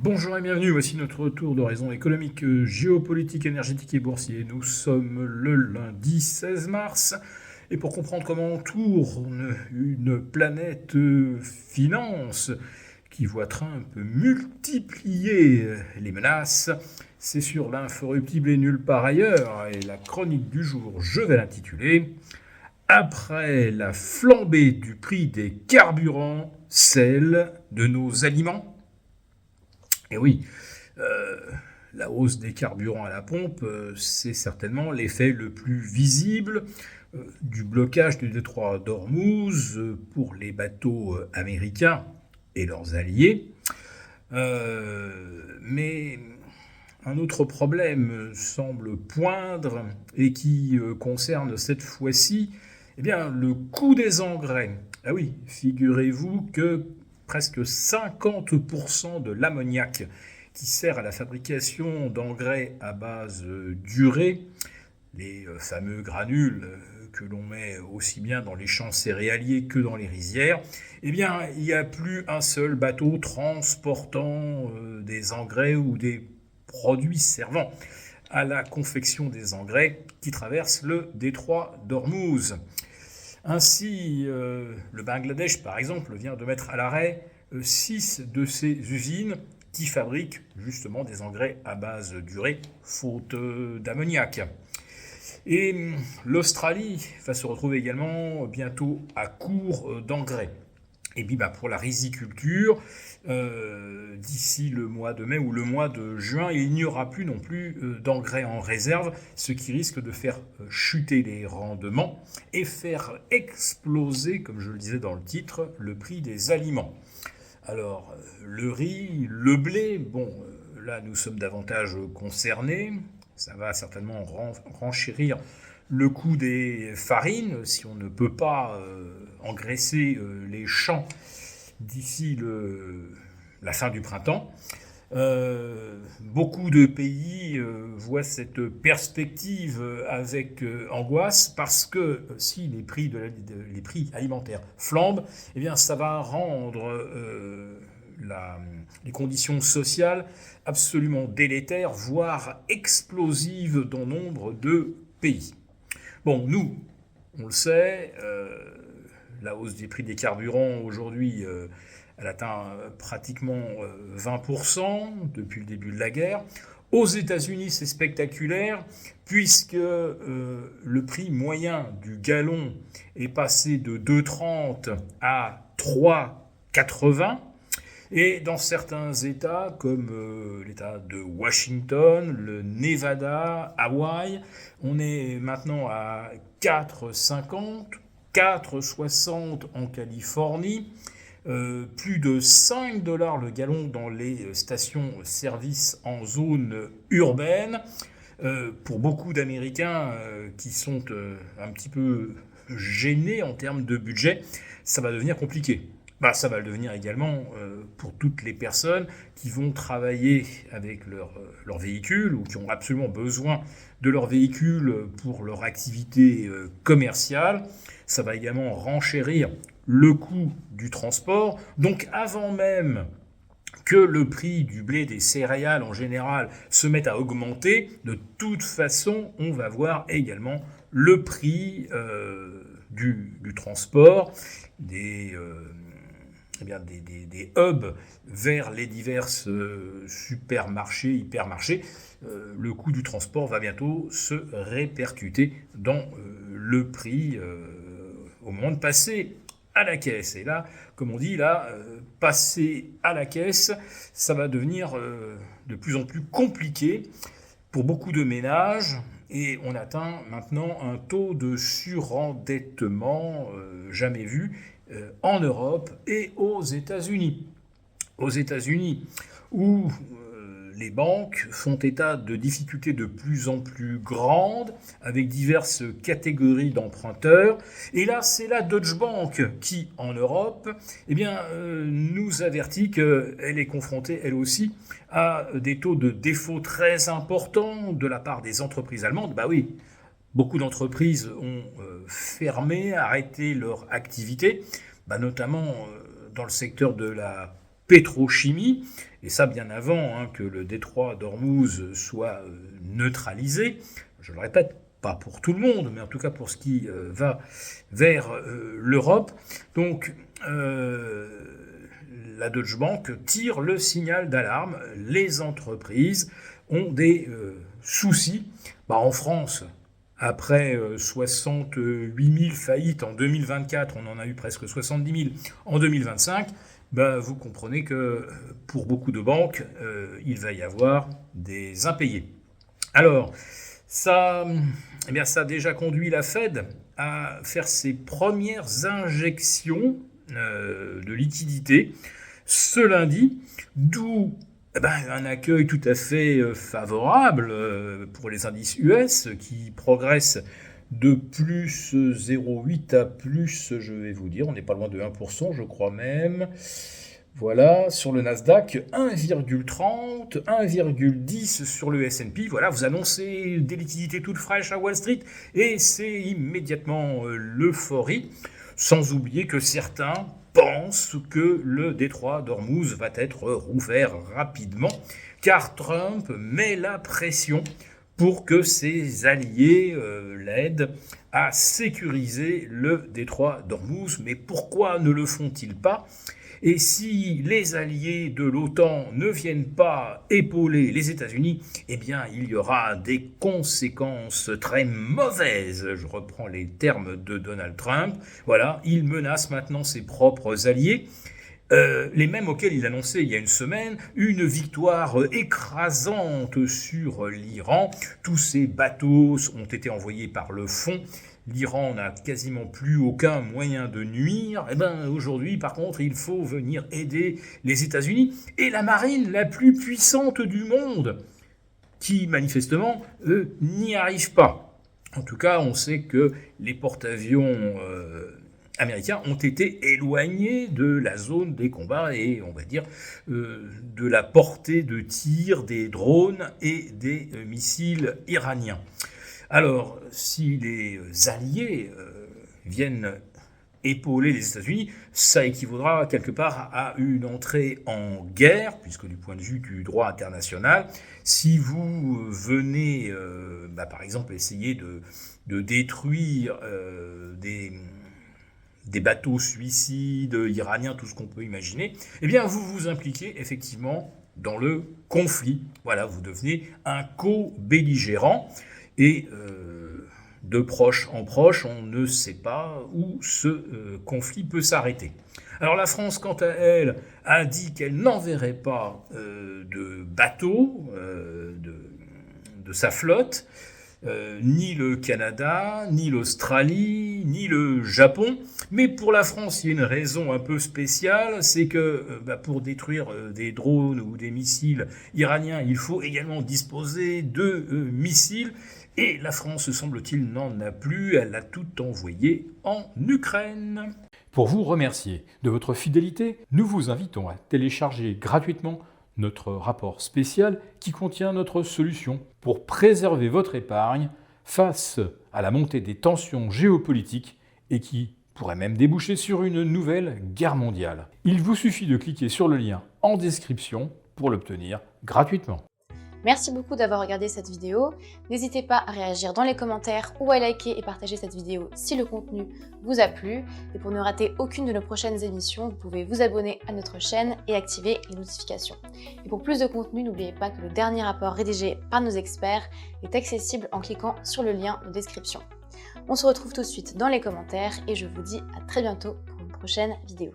Bonjour et bienvenue, voici notre tour d'horizon économique, géopolitique, énergétique et boursier. Nous sommes le lundi 16 mars et pour comprendre comment tourne une planète finance qui voit Trump multiplier les menaces, c'est sur l'inforruptible et nulle part ailleurs. Et la chronique du jour, je vais l'intituler Après la flambée du prix des carburants, celle de nos aliments. Et oui, euh, la hausse des carburants à la pompe, c'est certainement l'effet le plus visible du blocage du détroit d'Ormuz pour les bateaux américains et leurs alliés. Mais un autre problème semble poindre et qui concerne cette fois-ci le coût des engrais. Ah oui, figurez-vous que presque 50% de l'ammoniac qui sert à la fabrication d'engrais à base d'urée, les fameux granules que l'on met aussi bien dans les champs céréaliers que dans les rizières, il n'y a plus un seul bateau transportant des engrais ou des produits servant à la confection des engrais qui traversent le détroit d'Ormuz. Ainsi, le Bangladesh, par exemple, vient de mettre à l'arrêt 6 de ses usines qui fabriquent justement des engrais à base d'urée, faute d'ammoniac. Et l'Australie va se retrouver également bientôt à court d'engrais. Et puis pour la riziculture, d'ici le mois de mai ou le mois de juin, il n'y aura plus non plus d'engrais en réserve, ce qui risque de faire chuter les rendements et faire exploser, comme je le disais dans le titre, le prix des aliments. Alors, le riz, le blé, là nous sommes davantage concernés, ça va certainement renchérir le coût des farines, si on ne peut pas engraisser les champs d'ici la fin du printemps. Beaucoup de pays voient cette perspective avec angoisse parce que si les prix alimentaires flambent, ça va rendre les conditions sociales absolument délétères, voire explosives dans nombre de pays. Nous, on le sait, la hausse des prix des carburants aujourd'hui, elle atteint pratiquement 20% depuis le début de la guerre. Aux États-Unis, c'est spectaculaire puisque le prix moyen du gallon est passé de 2,30 à 3,80. Et dans certains États, comme l'État de Washington, le Nevada, Hawaï, on est maintenant à 4,50, 4,60 en Californie, plus de 5 $ le gallon dans les stations-service en zone urbaine. Pour beaucoup d'Américains qui sont un petit peu gênés en termes de budget, ça va devenir compliqué. Ça va le devenir également pour toutes les personnes qui vont travailler avec leur véhicule ou qui ont absolument besoin de leur véhicule pour leur activité commerciale. Ça va également renchérir le coût du transport. Donc avant même que le prix du blé, des céréales en général, se mette à augmenter, de toute façon, on va voir également le prix du transport, des hubs vers les divers supermarchés, hypermarchés. Le coût du transport va bientôt se répercuter dans le prix au moment de passer à la caisse. Et là, comme on dit, passer à la caisse, ça va devenir de plus en plus compliqué pour beaucoup de ménages. Et on atteint maintenant un taux de surendettement jamais vu en Europe et aux États-Unis. Aux États-Unis, où les banques font état de difficultés de plus en plus grandes avec diverses catégories d'emprunteurs. Et là, c'est la Deutsche Bank qui, en Europe, nous avertit qu'elle est confrontée, elle aussi, à des taux de défaut très importants de la part des entreprises allemandes. Oui, beaucoup d'entreprises ont fermé, arrêté leur activité, notamment dans le secteur de la pétrochimie, et ça bien avant que le détroit d'Ormuz soit neutralisé. Je le répète, pas pour tout le monde, mais en tout cas pour ce qui va vers l'Europe. Donc, la Deutsche Bank tire le signal d'alarme. Les entreprises ont des soucis. En France, après 68 000 faillites en 2024, on en a eu presque 70 000 en 2025. Vous comprenez que pour beaucoup de banques, il va y avoir des impayés. Alors, ça a déjà conduit la Fed à faire ses premières injections de liquidités ce lundi, d'où un accueil tout à fait favorable pour les indices US qui progressent de plus 0,8 à plus, je vais vous dire, on n'est pas loin de 1%, je crois même. Voilà, sur le Nasdaq, 1,30, 1,10 sur le S&P. Voilà, vous annoncez des liquidités toutes fraîches à Wall Street et c'est immédiatement l'euphorie, sans oublier que certains pensent que le détroit d'Ormuz va être rouvert rapidement, car Trump met la pression pour que ses alliés l'aident à sécuriser le détroit d'Ormuz. Mais pourquoi ne le font-ils pas ? Et si les alliés de l'OTAN ne viennent pas épauler les États-Unis, il y aura des conséquences très mauvaises. Je reprends les termes de Donald Trump. Voilà, il menace maintenant ses propres alliés. Les mêmes auxquels il annonçait il y a une semaine une victoire écrasante sur l'Iran. Tous ces bateaux ont été envoyés par le fond. L'Iran n'a quasiment plus aucun moyen de nuire. Aujourd'hui, par contre, il faut venir aider les États-Unis et la marine la plus puissante du monde, qui manifestement, eux, n'y arrivent pas. En tout cas, on sait que les porte-avions américains ont été éloignés de la zone des combats et, on va dire, de la portée de tir des drones et des missiles iraniens. Alors, si les alliés viennent épauler les États-Unis, ça équivaudra quelque part à une entrée en guerre, puisque du point de vue du droit international, si vous venez, par exemple, essayer de détruire des bateaux suicides iraniens, tout ce qu'on peut imaginer, vous vous impliquez effectivement dans le conflit. Voilà, vous devenez un co-belligérant. Et de proche en proche, on ne sait pas où ce conflit peut s'arrêter. Alors la France, quant à elle, a dit qu'elle n'enverrait pas de bateaux de sa flotte, ni le Canada, ni l'Australie, ni le Japon. Mais pour la France, il y a une raison un peu spéciale, c'est que pour détruire des drones ou des missiles iraniens, il faut également disposer de missiles. Et la France, semble-t-il, n'en a plus, elle a tout envoyé en Ukraine. Pour vous remercier de votre fidélité, nous vous invitons à télécharger gratuitement notre rapport spécial qui contient notre solution pour préserver votre épargne face à la montée des tensions géopolitiques et qui pourrait même déboucher sur une nouvelle guerre mondiale. Il vous suffit de cliquer sur le lien en description pour l'obtenir gratuitement. Merci beaucoup d'avoir regardé cette vidéo. N'hésitez pas à réagir dans les commentaires ou à liker et partager cette vidéo si le contenu vous a plu. Et pour ne rater aucune de nos prochaines émissions, vous pouvez vous abonner à notre chaîne et activer les notifications. Et pour plus de contenu, n'oubliez pas que le dernier rapport rédigé par nos experts est accessible en cliquant sur le lien de description. On se retrouve tout de suite dans les commentaires et je vous dis à très bientôt pour une prochaine vidéo.